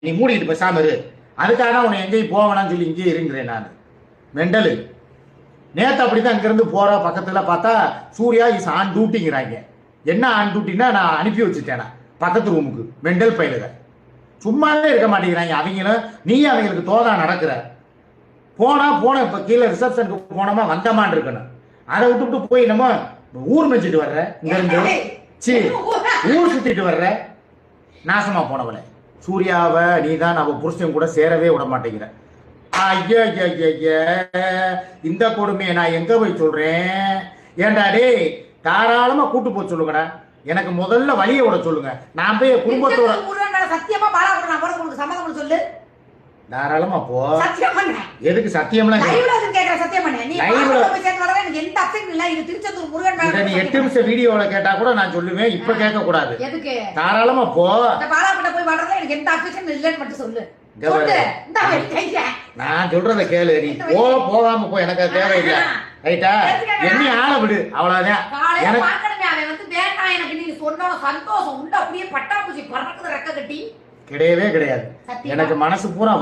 நீ மூடிட்டு பேசாம இரு. அதுக்காக உன்னை எங்கேயும் போவேனான்னு சொல்லி இங்கேயே இருங்கிறேன் நான். மெண்டலு நேற்று அப்படிதான் இங்கிருந்து போற பக்கத்துல பார்த்தா சூர்யா இஸ் ஆன் டியூட்டிங்கிறாங்க. என்ன ஆன் டியூட்டின்னா நான் அனுப்பி வச்சுட்டேனா பக்கத்து ரூமுக்கு. மெண்டல் பயிலுக சும்மாவே இருக்க மாட்டேங்கிறாங்க அவங்களும். நீ அவங்களுக்கு தோதா நடக்கிற போன இப்ப கீழே ரிசப்ஷனுக்கு போனோமா வந்தமான் இருக்கணும். அதை விட்டுவிட்டு போய் நம்ம ஊர் மெச்சிட்டு வர்ற இங்க இருந்து ஊர் சுத்திட்டு வர்ற நாசமா போனவளை. சூர்யாவை நீ தான் அவ புருஷன் கூட சேரவே விட மாட்டேங்கிற. ஐயா இந்த கொடுமையை நான் எங்க போய் சொல்றேன்? ஏண்டா டேய் தாராளமா கூட்டு போய் சொல்லுங்கடா. எனக்கு முதல்ல வழியை விட சொல்லுங்க. நான் போய் குடும்பத்தோட சத்தியமா சம்மதம் சொல்லு. தாராளமா போ. எதுக்கு சத்தியம்லாம் நீ 8 நிமிஷம் வீடியோல கேட்டா கூட நான் சொல்லுவேன். இப்ப கேட்க கூடாது. தாராளமா போ. நான் சொல்றத கேளு. நீ போகாம போ. எனக்கு தேவையில்லை. ரைட்டா? என்ன ஆள விடு. அவ்வளவுதான். கிடையவே கிடையாது. எனக்கு மனசு பூரா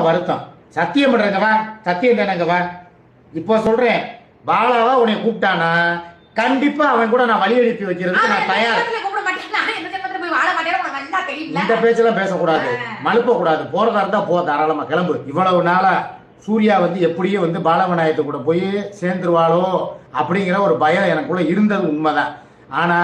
வருத்தம். சத்தியம் பண்றங்கவா. சத்தியம் தானங்கவா. இப்ப சொல்றேன். பாலாவா உன்னை கூப்பிட்டானா கண்டிப்பா அவன் கூட நான் வழி அனுப்பி வைக்கிறதுக்கு நான் தயார். இந்த பேச்செல்லாம் பேசக்கூடாது. மழுப்ப கூடாது. போறதா இருந்தா போ. தாராளமா கிளம்பு. இவ்வளவு நாளா சூர்யா எப்படியும் பாலவிநாயகத்தை கூட போய் சேர்ந்துருவாளோ அப்படிங்கிற ஒரு பயம் எனக்குள்ள இருந்தது உண்மைதான். ஆனா